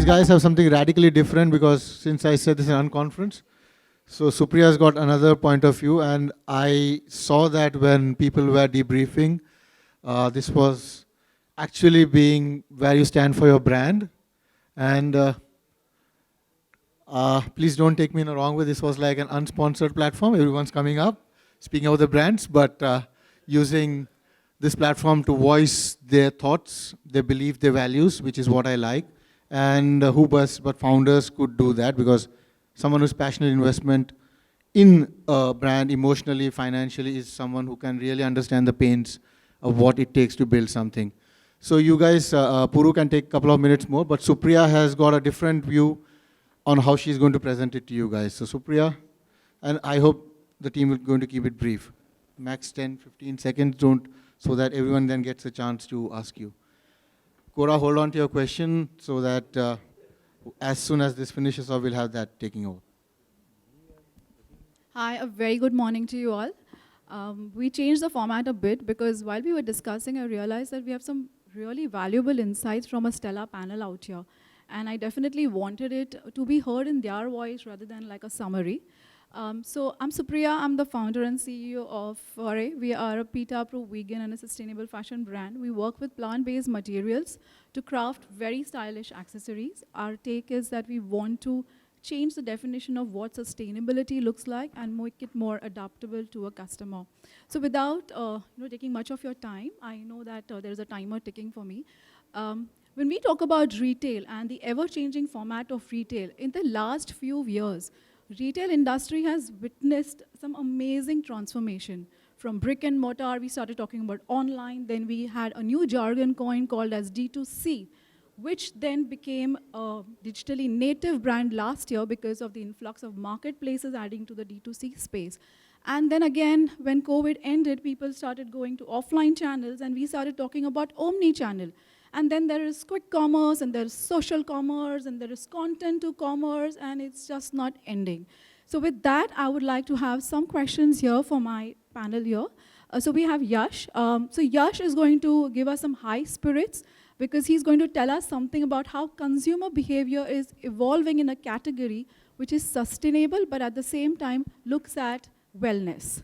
guys have something radically different because since I said this is an unconference, so Supriya's got another point of view, and I saw that when people were debriefing, this was actually being where you stand for your brand. And please don't take me in the wrong way. This was like an unsponsored platform. Everyone's coming up, speaking about the brands, but using this platform to voice their thoughts, their belief, their values, which is what I like. And who but founders could do that, because someone who's passionate in investment in a brand emotionally, financially, is someone who can really understand the pains of what it takes to build something. So you guys, Puru can take a couple of minutes more, but Supriya has got a different view on how she's going to present it to you guys. So Supriya, and I hope the team is going to keep it brief. Max 10, 15 seconds, so that everyone then gets a chance to ask you. Cora, hold on to your question so that as soon as this finishes off, we'll have that taking over. Hi, a very good morning to you all. We changed the format a bit because while we were discussing, I realized that we have some really valuable insights from a stellar panel out here. And I definitely wanted it to be heard in their voice rather than like a summary. So I'm Supriya, I'm the founder and CEO of Foray. We are a PETA-approved vegan and a sustainable fashion brand. We work with plant-based materials to craft very stylish accessories. Our take is that we want to change the definition of what sustainability looks like and make it more adaptable to a customer. So without taking much of your time, I know that there's a timer ticking for me. When we talk about retail and the ever-changing format of retail, in the last few years, retail industry has witnessed some amazing transformation. From brick and mortar, we started talking about online, then we had a new jargon coined called as D2C, which then became a digitally native brand last year because of the influx of marketplaces adding to the D2C space. And then again, when COVID ended, people started going to offline channels, and we started talking about omni-channel. And then there is quick commerce, and there's social commerce, and there is content to commerce, and it's just not ending. So with that, I would like to have some questions here for my panel here. So we have Yash. So Yash is going to give us some high spirits because he's going to tell us something about how consumer behavior is evolving in a category which is sustainable, but at the same time looks at wellness.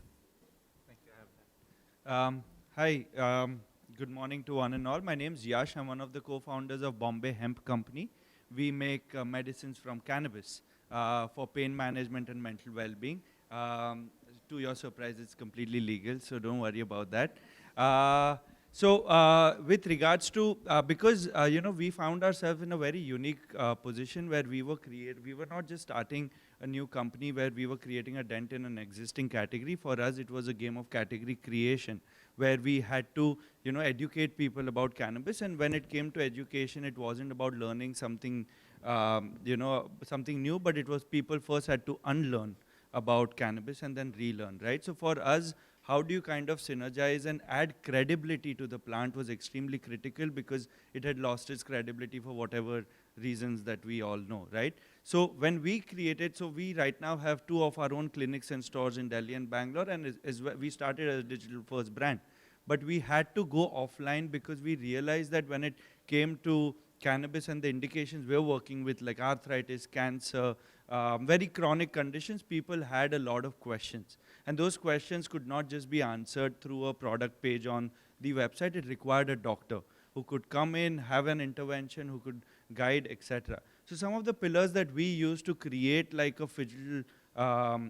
Thank you. Hi. Good morning to one and all. My name is Yash. I'm one of the co-founders of Bombay Hemp Company. We make medicines from cannabis for pain management and mental well-being. To your surprise, it's completely legal, so don't worry about that. With regards to, because we found ourselves in a very unique position where we were not just starting a new company where we were creating a dent in an existing category. For us, it was a game of category creation, where we had to, educate people about cannabis. And when it came to education, it wasn't about learning something, something new, but it was people first had to unlearn about cannabis and then relearn, right? So for us, how do you kind of synergize and add credibility to the plant was extremely critical because it had lost its credibility for whatever reasons that we all know, right? So when we created, so we right now have 2 of our own clinics and stores in Delhi and Bangalore, and we started as a digital first brand. But we had to go offline because we realized that when it came to cannabis and the indications we're working with, like arthritis, cancer, very chronic conditions, people had a lot of questions. And those questions could not just be answered through a product page on the website. It required a doctor who could come in, have an intervention, who could guide, etc. So some of the pillars that we use to create like a digital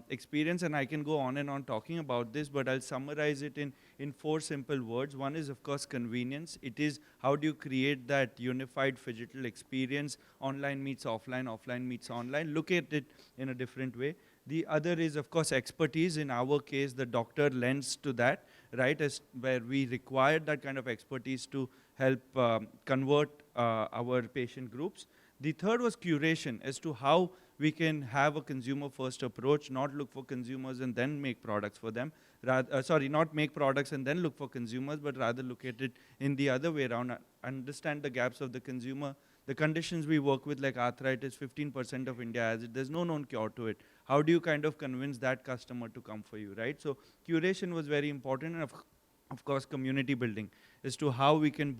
experience, and I can go on and on talking about this, but I'll summarize it in 4 simple words. One is, of course, convenience. It is how do you create that unified digital experience, online meets offline, offline meets online, look at it in a different way. The other is, of course, expertise. In our case, the doctor lends to that, right, as where we require that kind of expertise to help convert our patient groups. The third was curation, as to how we can have a consumer-first approach, not look for consumers and then make products for them. Not make products and then look for consumers, but rather look at it in the other way around, understand the gaps of the consumer. The conditions we work with, like arthritis, 15% of India has it. There's no known cure to it. How do you kind of convince that customer to come for you, right? So curation was very important, and of course, community building as to how we can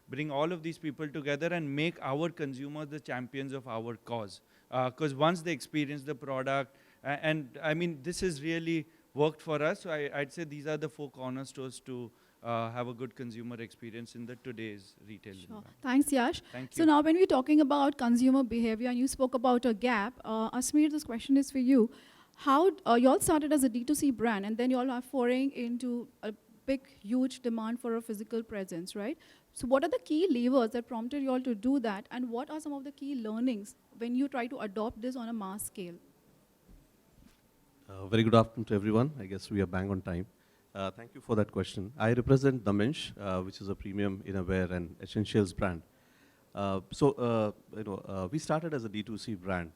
bring all of these people together and make our consumers the champions of our cause. Because once they experience the product, and I mean, this has really worked for us. So I'd say these are the 4 cornerstones to have a good consumer experience in the today's retail environment. Thanks, Yash. Thank So you. now when we're talking about consumer behavior, and you spoke about a gap, Asmir, this question is for you. How you all started as a D2C brand, and then you all are foraying into a big, huge demand for a physical presence, right? So what are the key levers that prompted you all to do that, and what are some of the key learnings when you try to adopt this on a mass scale? Very good afternoon to everyone. I guess we are bang on time. Thank you for that question. I represent Damish, which is a premium innerwear and essentials brand. We started as a D2C brand.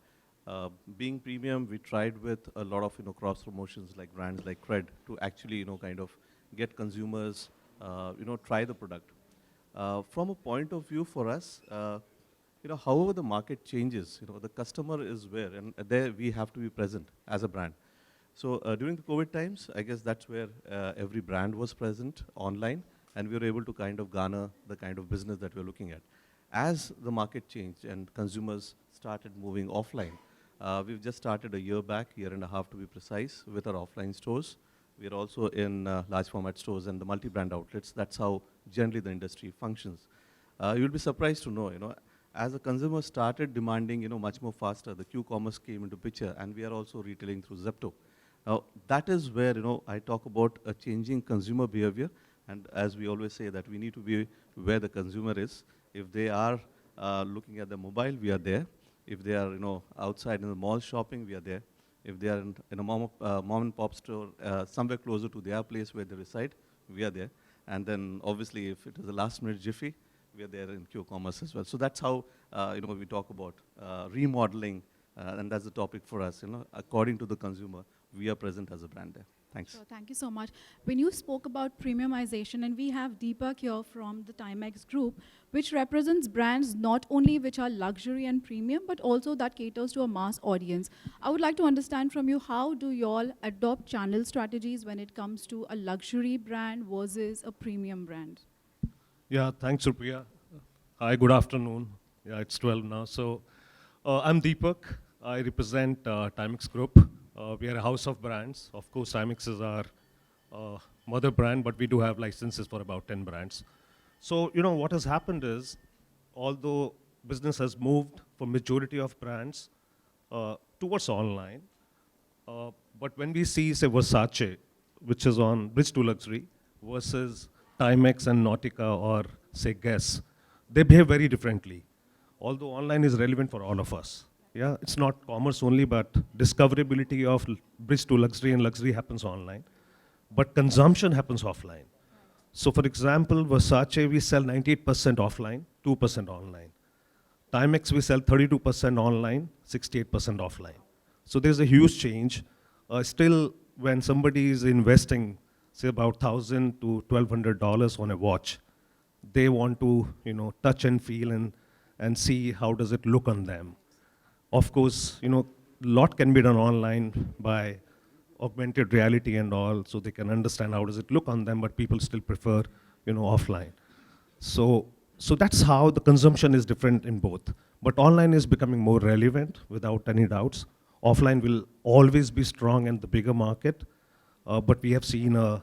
Being premium, we tried with a lot of cross promotions like brands like Cred to actually kind of get consumers try the product. From a point of view for us, however the market changes, the customer is where, and there we have to be present as a brand. So during the COVID times, I guess that's where every brand was present online, and we were able to kind of garner the kind of business that we're looking at. As the market changed and consumers started moving offline, we've just started a year back, year and a half to be precise, with our offline stores. We are also in large format stores and the multi-brand outlets. That's how generally the industry functions. You'll be surprised to know, as the consumer started demanding, much more faster, the Q-commerce came into picture, and we are also retailing through Zepto. Now, that is where, I talk about a changing consumer behavior, and as we always say that we need to be where the consumer is. If they are looking at the mobile, we are there. If they are, outside in the mall shopping, we are there. If they are in a mom and pop store, somewhere closer to their place where they reside, we are there. And then obviously, if it is a last minute jiffy, we are there in Q-commerce as well. So that's how, we talk about remodeling, and that's the topic for us, according to the consumer, we are present as a brand there. Thanks. Sure, thank you so much. When you spoke about premiumization, and we have Deepak here from the Timex Group, which represents brands not only which are luxury and premium, but also that caters to a mass audience. I would like to understand from you, how do you all adopt channel strategies when it comes to a luxury brand versus a premium brand? Yeah, thanks, Rupiya. Hi, good afternoon. Yeah, it's 12 now. So I'm Deepak. I represent Timex Group. We are a house of brands. Of course, Timex is our mother brand, but we do have licenses for about 10 brands. So, what has happened is, although business has moved for majority of brands towards online, but when we see, say, Versace, which is on Bridge to Luxury, versus Timex and Nautica, or say Guess, they behave very differently. Although online is relevant for all of us. Yeah, it's not commerce only, but discoverability of Bridge to Luxury and luxury happens online, but consumption happens offline. So for example, Versace, we sell 98% offline, 2% online. Timex, we sell 32% online, 68% offline. So there's a huge change. Still, when somebody is investing, say about $1,000 to $1,200 on a watch, they want to, touch and feel and see how does it look on them. Of course, lot can be done online by augmented reality and all, so they can understand how does it look on them, but people still prefer, offline. So that's how the consumption is different in both. But online is becoming more relevant, without any doubts. Offline will always be strong in the bigger market, but we have seen a,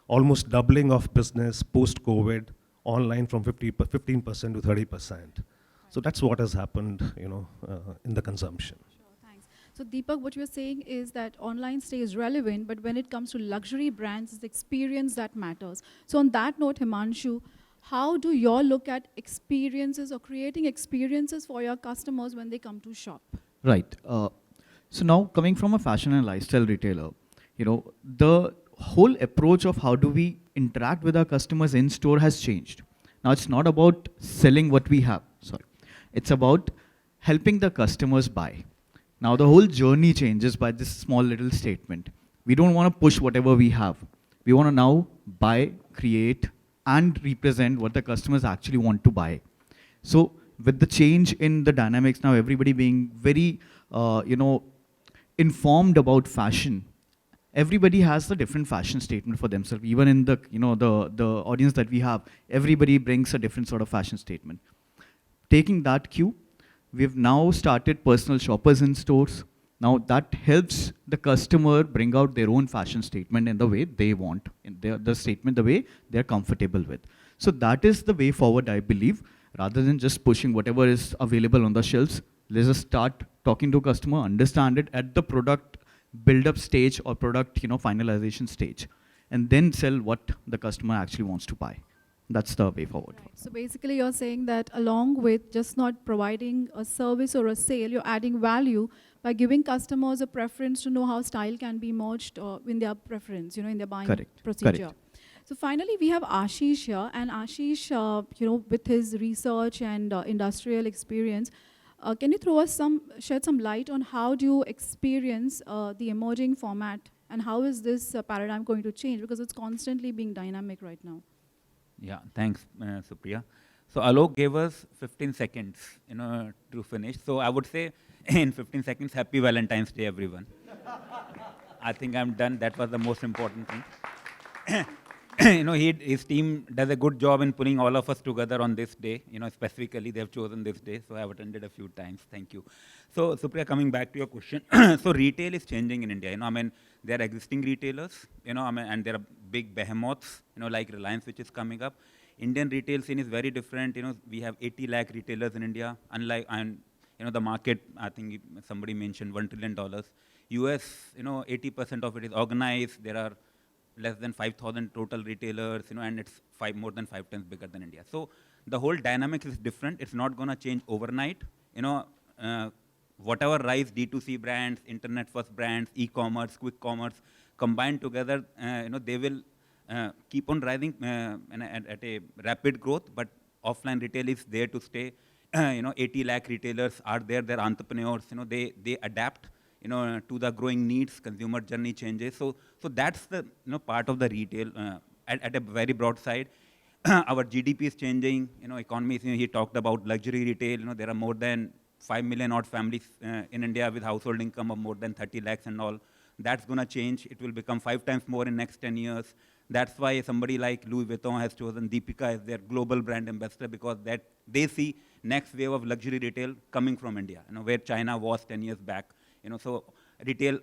almost doubling of business post-COVID, online from 15% to 30%. So that's what has happened, in the consumption. Sure, thanks. So Deepak, what you're saying is that online stays relevant, but when it comes to luxury brands, it's the experience that matters. So on that note, Himanshu, how do you all look at experiences or creating experiences for your customers when they come to shop? Right. So now coming from a fashion and lifestyle retailer, the whole approach of how do we interact with our customers in store has changed. Now it's not about selling what we have, sorry. It's about helping the customers buy. Now the whole journey changes by this small little statement. We don't want to push whatever we have. We want to now buy, create, and represent what the customers actually want to buy. So with the change in the dynamics now, everybody being very, informed about fashion, everybody has a different fashion statement for themselves. Even in the, the audience that we have, everybody brings a different sort of fashion statement. Taking that cue, we've now started personal shoppers in stores. Now that helps the customer bring out their own fashion statement in the way they want, in the statement the way they're comfortable with. So that is the way forward, I believe, rather than just pushing whatever is available on the shelves. Let's just start talking to customer, understand it at the product build-up stage or product finalization stage, and then sell what the customer actually wants to buy. That's the way forward. Right. So basically, you're saying that along with just not providing a service or a sale, you're adding value by giving customers a preference to know how style can be merged in their preference, in their buying Correct. procedure. Correct. So finally, we have Ashish here, and Ashish, with his research and industrial experience, can you shed some light on how do you experience the emerging format, and how is this paradigm going to change, because it's constantly being dynamic right now? Yeah, thanks, Supriya. So Alok gave us 15 seconds, to finish. So I would say, in 15 seconds, Happy Valentine's Day, everyone. I think I'm done. That was the most important thing. His team does a good job in putting all of us together on this day. Specifically, they have chosen this day, so I have attended a few times. Thank you. So, Supriya, coming back to your question, so retail is changing in India. There are existing retailers, and there are big behemoths, like Reliance, which is coming up. Indian retail scene is very different. We have 80 lakh retailers in India, the market, I think somebody mentioned $1 trillion. US, 80% of it is organized. There are less than 5,000 total retailers, and it's more than 5 times bigger than India. So the whole dynamic is different. It's not going to change overnight. Whatever rise D2C brands, internet-first brands, e-commerce, quick commerce, combined together, they will keep on rising at a rapid growth, but offline retail is there to stay. 80 lakh retailers are there, they're entrepreneurs, they adapt, to the growing needs, consumer journey changes. So that's the part of the retail at a very broad side. Our GDP is changing, economy, he talked about luxury retail, there are more than 5 million odd families in India with household income of more than 30 lakhs and all. That's going to change. It will become 5 times more in next 10 years. That's why somebody like Louis Vuitton has chosen Deepika as their global brand ambassador, because that they see next wave of luxury retail coming from India, where China was 10 years back. So retail,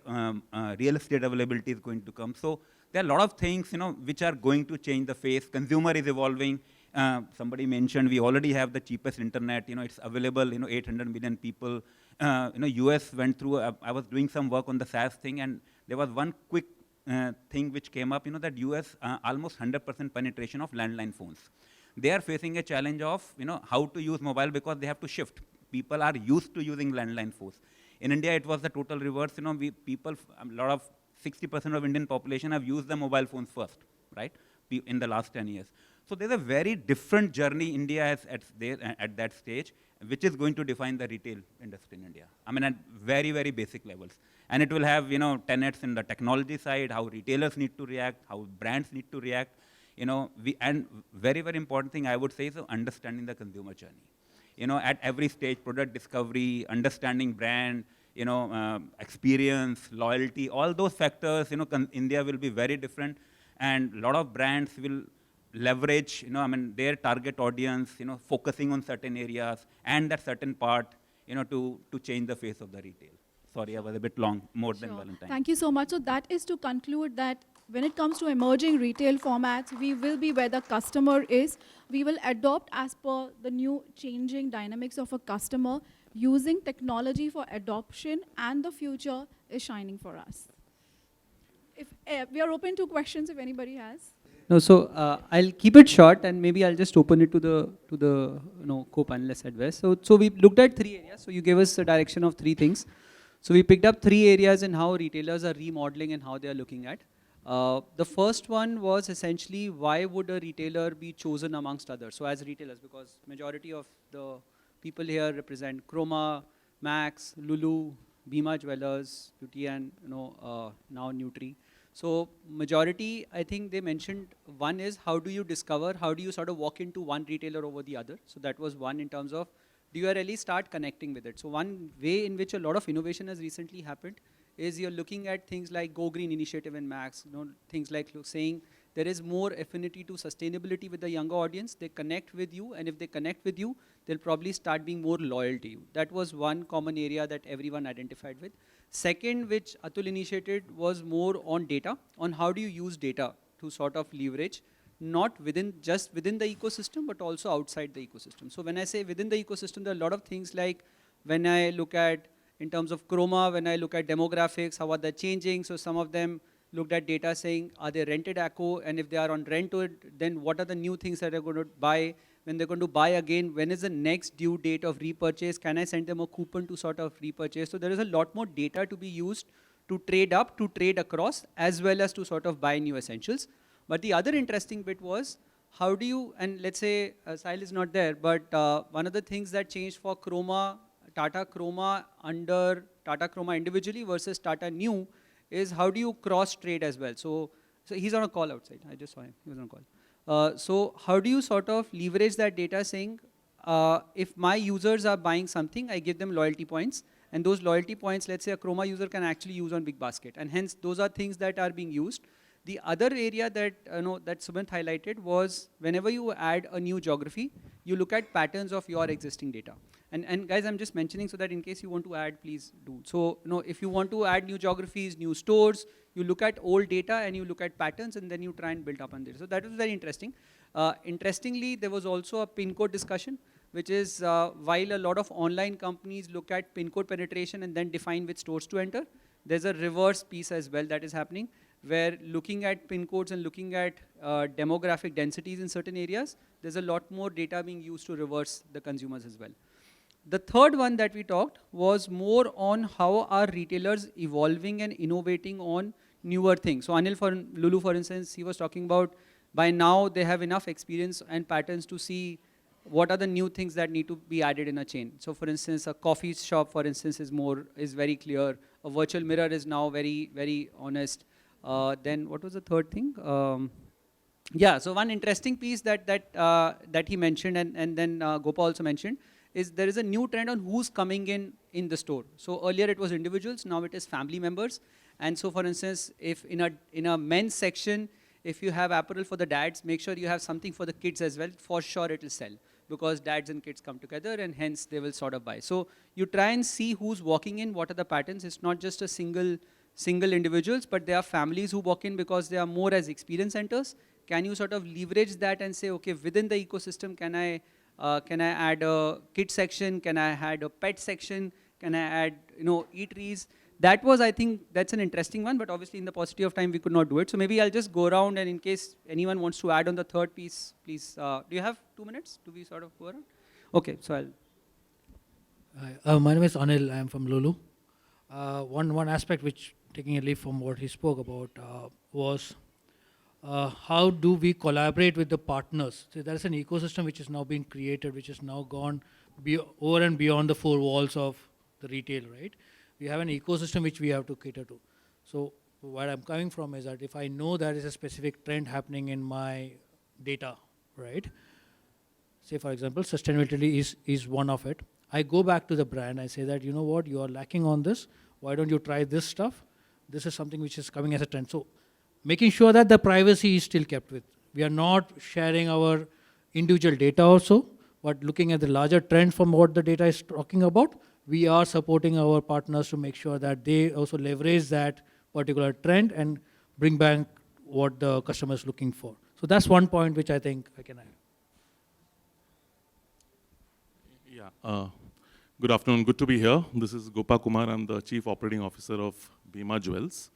real estate availability is going to come. So there are a lot of things, which are going to change the face. Consumer is evolving. Somebody mentioned we already have the cheapest internet. It's available. 800 million people. US went through. I was doing some work on the SaaS thing, and there was one quick thing which came up. That US almost 100% penetration of landline phones. They are facing a challenge of how to use mobile, because they have to shift. People are used to using landline phones. In India, it was the total reverse. A lot of 60% of Indian population have used the mobile phones first, right? In the last 10 years. So there's a very different journey India has at that stage, which is going to define the retail industry in India. At very, very basic levels. And it will have, tenets in the technology side, how retailers need to react, how brands need to react. And very, very important thing I would say is understanding the consumer journey. At every stage, product discovery, understanding brand, experience, loyalty, all those factors, India will be very different. And a lot of brands will leverage, their target audience, focusing on certain areas and that certain part, to change the face of the retail. Sorry, I was a bit long, more than Valentine. Thank you so much. So that is to conclude that when it comes to emerging retail formats, we will be where the customer is. We will adopt as per the new changing dynamics of a customer, using technology for adoption, and the future is shining for us. We are open to questions if anybody has. No, so I'll keep it short, and maybe I'll just open it to the co-panelists at West. So we looked at 3 areas. So you gave us a direction of 3 things. So we picked up 3 areas in how retailers are remodeling and how they are looking at. The first one was essentially, why would a retailer be chosen amongst others? So as retailers, because majority of the people here represent Chroma, Max, Lulu, Bima Jewelers, Beauty, and now Nutri. So majority, I think they mentioned, one is how do you discover, how do you sort of walk into one retailer over the other? So that was one in terms of, do you really start connecting with it? So one way in which a lot of innovation has recently happened is you're looking at things like Go Green initiative in Max, things like saying there is more affinity to sustainability with the younger audience. They connect with you, and if they connect with you, they'll probably start being more loyal to you. That was one common area that everyone identified with. Second, which Atul initiated, was more on data, on how do you use data to sort of leverage, not just within the ecosystem, but also outside the ecosystem. So when I say within the ecosystem, there are a lot of things like when I look at in terms of chroma, when I look at demographics, how are they changing? So some of them looked at data saying, are they rented ACO? And if they are on rent to it, then what are the new things that they're going to buy? When they're going to buy again, when is the next due date of repurchase? Can I send them a coupon to sort of repurchase? So there is a lot more data to be used to trade up, to trade across, as well as to sort of buy new essentials. But the other interesting bit was, how do you, and let's say Sahil is not there, but one of the things that changed for Chroma, Tata Chroma under Tata Chroma individually versus Tata New is how do you cross trade as well. So he's on a call outside. I just saw him. He was on a call. So how do you sort of leverage that data saying, if my users are buying something, I give them loyalty points. And those loyalty points, let's say a Chroma user can actually use on Big Basket. And hence, those are things that are being used. The other area that, that Sumant highlighted was whenever you add a new geography, you look at patterns of your existing data. And guys, I'm just mentioning so that in case you want to add, please do. So, if you want to add new geographies, new stores, you look at old data and you look at patterns and then you try and build up on this. So that was very interesting. Interestingly, there was also a pin code discussion, which is while a lot of online companies look at pin code penetration and then define which stores to enter, there's a reverse piece as well that is happening, where looking at pin codes and looking at demographic densities in certain areas, there's a lot more data being used to reverse the consumers as well. The third one that we talked was more on how are retailers evolving and innovating on newer things. So Anil, Lulu, for instance, he was talking about by now they have enough experience and patterns to see what are the new things that need to be added in a chain. So for instance, a coffee shop, for instance, is very clear. A virtual mirror is now very, very honest. Then what was the third thing? Yeah, so one interesting piece that he mentioned and then Gopal also mentioned is there is a new trend on who's coming in the store. So earlier it was individuals, now it is family members. And so for instance, if in a men's section, if you have apparel for the dads, make sure you have something for the kids as well. For sure it will sell because dads and kids come together and hence they will sort of buy. So you try and see who's walking in, what are the patterns. It's not just a single individuals, but there are families who walk in because they are more as experience centers. Can you sort of leverage that and say, okay, within the ecosystem, can I add a kid section? Can I add a pet section? Can I add, eateries? That was, I think, that's an interesting one, but obviously in the paucity of time, we could not do it. So maybe I'll just go around and in case anyone wants to add on the third piece, please. Do you have 2 minutes? Do we sort of go around? Okay, so I'll. Hi, my name is Anil. I am from Lulu. One aspect which, taking a leaf from what he spoke about, was how do we collaborate with the partners? So there is an ecosystem which is now being created, which has now gone over and beyond the 4 walls of the retail, right? We have an ecosystem which we have to cater to. So where I'm coming from is that if I know there is a specific trend happening in my data, right? Say for example, sustainability is one of it. I go back to the brand, I say that, you know what, you are lacking on this. Why don't you try this stuff? This is something which is coming as a trend. So making sure that the privacy is still kept with. We are not sharing our individual data also, but looking at the larger trend from what the data is talking about, we are supporting our partners to make sure that they also leverage that particular trend and bring back what the customer is looking for. So that's one point which I think I can add. Yeah. Good afternoon. Good to be here. This is Gopa Kumar. I'm the Chief Operating Officer of Bima Jewels.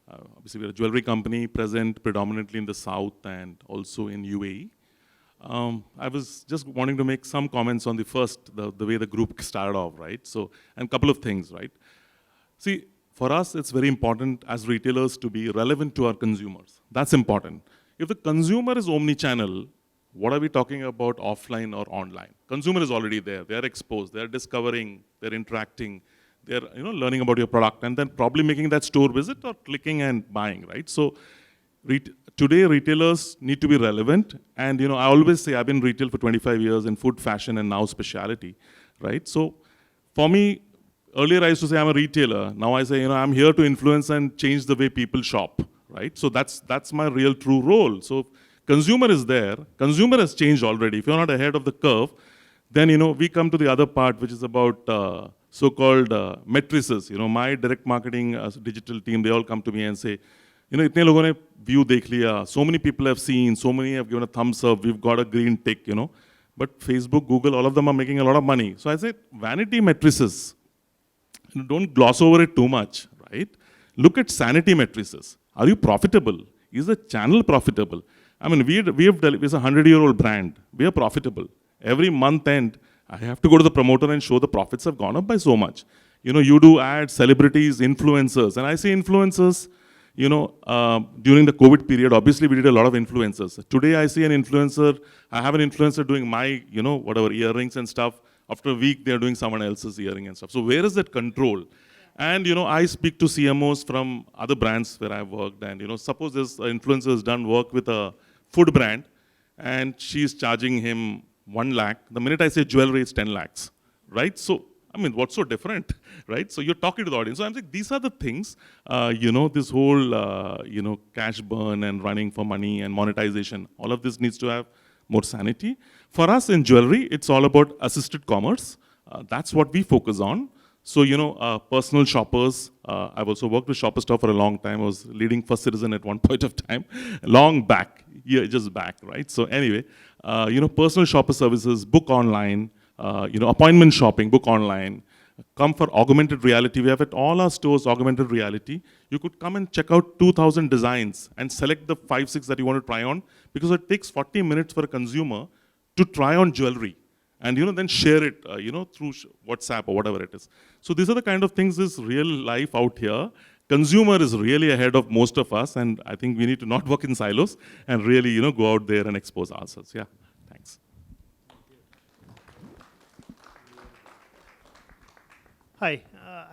Obviously, we're a jewelry company present predominantly in the South and also in UAE. I was just wanting to make some comments on the way the group started off, right? So, and a couple of things, right? See, for us, it's very important as retailers to be relevant to our consumers. That's important. If the consumer is omni-channel, what are we talking about offline or online? Consumer is already there. They're exposed. They're discovering. They're interacting. They're learning about your product and then probably making that store visit or clicking and buying, right? So today retailers need to be relevant. And I always say I've been in retail for 25 years in food, fashion, and now specialty, right? So for me, earlier I used to say I'm a retailer. Now I say, I'm here to influence and change the way people shop, right? So that's my real true role. So consumer is there. Consumer has changed already. If you're not ahead of the curve, then, we come to the other part, which is about so-called matrices. My direct marketing digital team, they all come to me and say, इतने लोगों ने view देख लिया, so many people have seen, so many have given a thumbs up, we've got a green tick, But Facebook, Google, all of them are making a lot of money. So I say, vanity matrices, don't gloss over it too much, right? Look at sanity matrices. Are you profitable? Is the channel profitable? I mean, it's a 100-year-old brand. We are profitable. Every month end, I have to go to the promoter and show the profits have gone up by so much. You do ads, celebrities, influencers. And I say influencers, during the COVID period, obviously we did a lot of influencers. Today I see an influencer, I have an influencer doing my, whatever, earrings and stuff. After a week, they're doing someone else's earring and stuff. So where is that control? And, I speak to CMOs from other brands where I've worked. And, suppose this influencer has done work with a food brand and she's charging him 1 lakh. The minute I say jewelry, it's 10 lakhs, right? So, what's so different, right? So you're talking to the audience. So I'm saying these are the things, this whole, cash burn and running for money and monetization, all of this needs to have more sanity. For us in jewelry, it's all about assisted commerce. That's what we focus on. So, personal shoppers, I've also worked with Shopper Stop for a long time. I was leading First Citizen at one point of time, long back, just back, right? So anyway, personal shopper services, book online, appointment shopping, book online, come for augmented reality. We have at all our stores augmented reality. You could come and check out 2,000 designs and select the 5, 6 that you want to try on, because it takes 40 minutes for a consumer to try on jewelry and then share it through WhatsApp or whatever it is. So these are the kind of things, this real life out here. Consumer is really ahead of most of us, and I think we need to not work in silos and really go out there and expose ourselves. Yeah, thanks. Hi,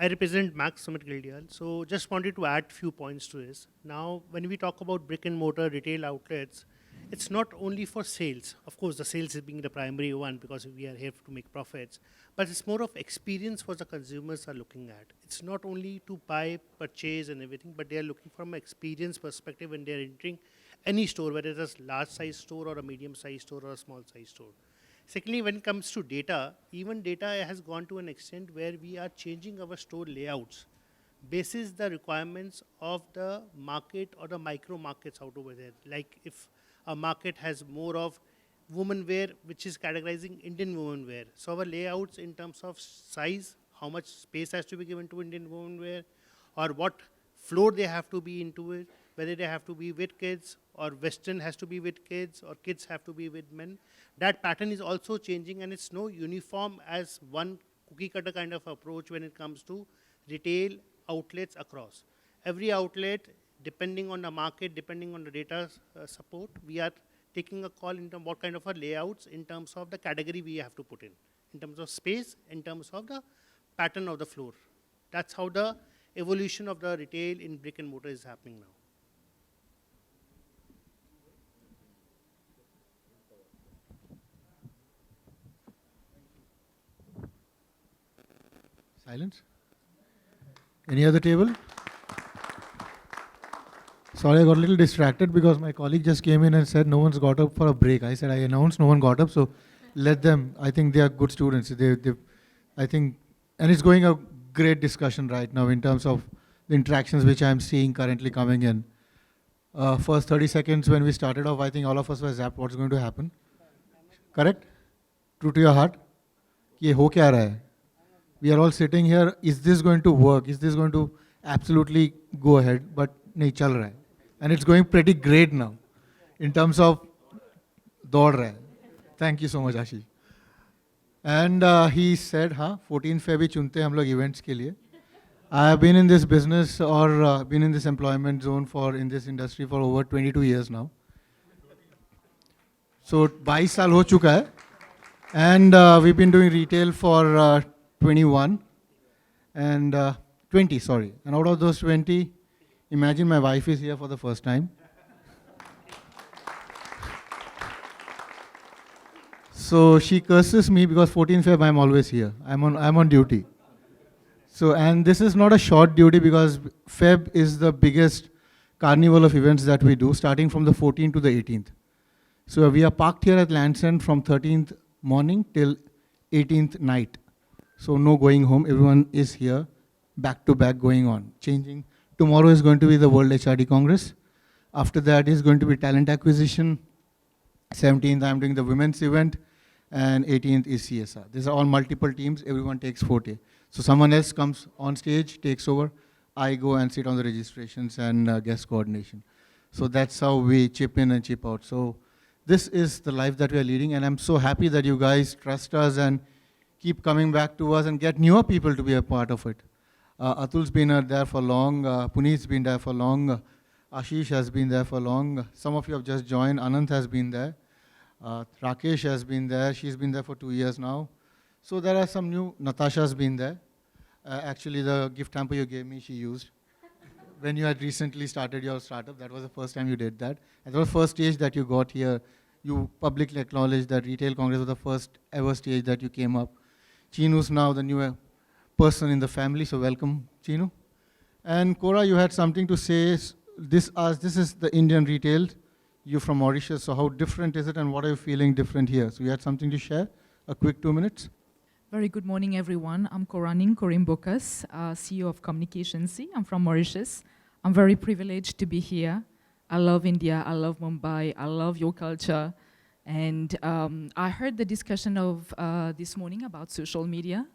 I represent Max Summit Gildial. So just wanted to add few points to this. Now, when we talk about brick and mortar retail outlets, it's not only for sales. Of course, the sales is being the primary one because we are here to make profits, but it's more of experience what the consumers are looking at. It's not only to buy, purchase and everything, but they are looking from an experience perspective when they are entering any store, whether it's a large size store or a medium size store or a small size store. Secondly, when it comes to data, even data has gone to an extent where we are changing our store layouts basis the requirements of the market or the micro markets out over there. Like if a market has more of women wear, which is categorizing Indian women wear. So our layouts in terms of size, how much space has to be given to Indian women wear, or what floor they have to be into it, whether they have to be with kids or Western has to be with kids or kids have to be with men. That pattern is also changing, and it's no uniform as one cookie cutter kind of approach when it comes to retail outlets across. Every outlet, depending on the market, depending on the data support, we are taking a call in terms of what kind of a layouts in terms of the category we have to put in terms of space, in terms of the pattern of the floor. That's how the evolution of the retail in brick and mortar is happening now. Silence? Any other table? Sorry, I got a little distracted because my colleague just came in and said no one's got up for a break. I said I announced no one got up, so let them. I think they are good students. I think, and it's going a great discussion right now in terms of the interactions which I'm seeing currently coming in. First 30 seconds when we started off, I think all of us were zapped what's going to happen. Correct? True to your heart? Ye ho kya raha hai? We are all sitting here, is this going to work? Is this going to absolutely go ahead? But nahi chal raha hai. And it's going pretty great now in terms of daud raha hai. Thank you so much, Ashish. And he said, 14 Feb chunte hum log events ke liye. I have been in this business or been in this employment zone in this industry for over 22 years now. So 22 saal ho chuka hai. And we've been doing retail for 21 and 20, sorry. And out of those 20, imagine my wife is here for the first time. So she curses me because 14 Feb I'm always here. I'm on duty. So, and this is not a short duty because Feb is the biggest carnival of events that we do, starting from the 14th to the 18th. So we are parked here at Landsend from 13th morning till 18th night. So no going home, everyone is here, back to back going on, changing. Tomorrow is going to be the World HRD Congress. After that is going to be talent acquisition. 17th I'm doing the women's event, and 18th is CSR. These are all multiple teams, everyone takes 40. So someone else comes on stage, takes over, I go and sit on the registrations and guest coordination. So that's how we chip in and chip out. So this is the life that we are leading, and I'm so happy that you guys trust us and keep coming back to us and get newer people to be a part of it. Atul's been there for long, Puneet's been there for long, Ashish has been there for long, some of you have just joined, Anant has been there, Rakesh has been there, she's been there for 2 years now. So there are some new, Natasha's been there. Actually the gift hamper you gave me, she used. When you had recently started your startup, that was the first time you did that. And that was the first stage that you got here. You publicly acknowledged that Retail Congress was the first ever stage that you came up. Chinu's now the new person in the family, so welcome, Chinu. And Cora, you had something to say. This is the Indian retail. You're from Mauritius, so how different is it and what are you feeling different here? So you had something to share? A quick 2 minutes? Very good morning, everyone. I'm Koraning Korimbokas, CEO of Communications. I'm from Mauritius. I'm very privileged to be here. I love India, I love Mumbai, I love your culture. And I heard the discussion of this morning about social media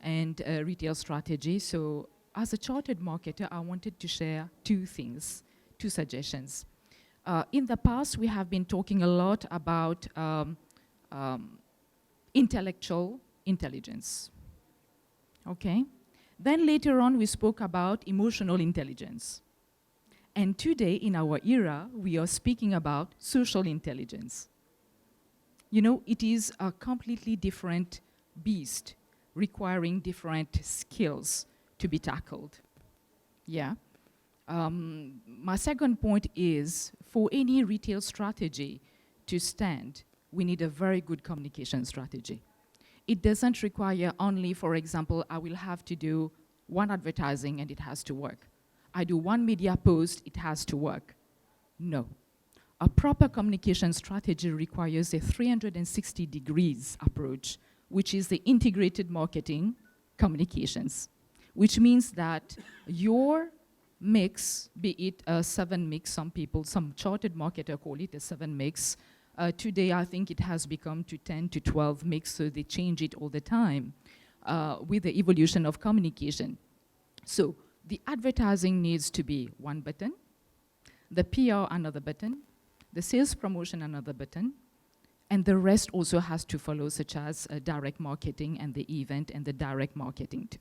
and retail strategy. So as a chartered marketer, I wanted to share two things, two suggestions. In the past, we have been talking a lot about intellectual intelligence, okay? Then later on, we spoke about emotional intelligence. And today, in our era, we are speaking about social intelligence. You know, it is a completely different beast, requiring different skills to be tackled. Yeah. My second point is, for any retail strategy to stand, we need a very good communication strategy. It doesn't require only, for example, I will have to do one advertising and it has to work. I do one media post, it has to work. No. A proper communication strategy requires a 360 degrees approach, which is the integrated marketing communications, which means that your mix, be it a 7 mix, some chartered marketer call it a 7 mix. Today, I think it has become to 10 to 12 mix, so they change it all the time with the evolution of communication. So the advertising needs to be one button, the PR another button, the sales promotion another button, and the rest also has to follow, such as direct marketing and the event and the direct marketing too.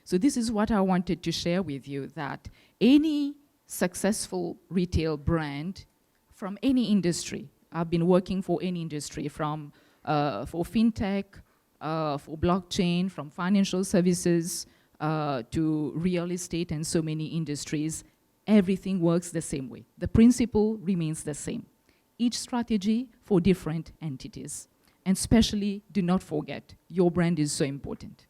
So this is what I wanted to share with you, that any successful retail brand from any industry, I've been working for any industry, from for fintech, for blockchain, from financial services, to real estate and so many industries, everything works the same way. The principle remains the same. Each strategy for different entities. And especially, do not forget, your brand is so important.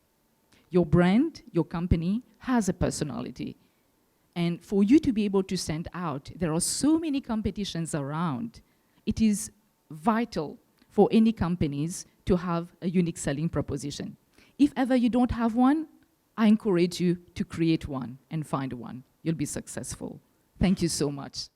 Your brand, your company, has a personality. And for you to be able to stand out, there are so many competitions around. It is vital for any companies to have a unique selling proposition. If ever you don't have one, I encourage you to create one and find one. You'll be successful. Thank you so much.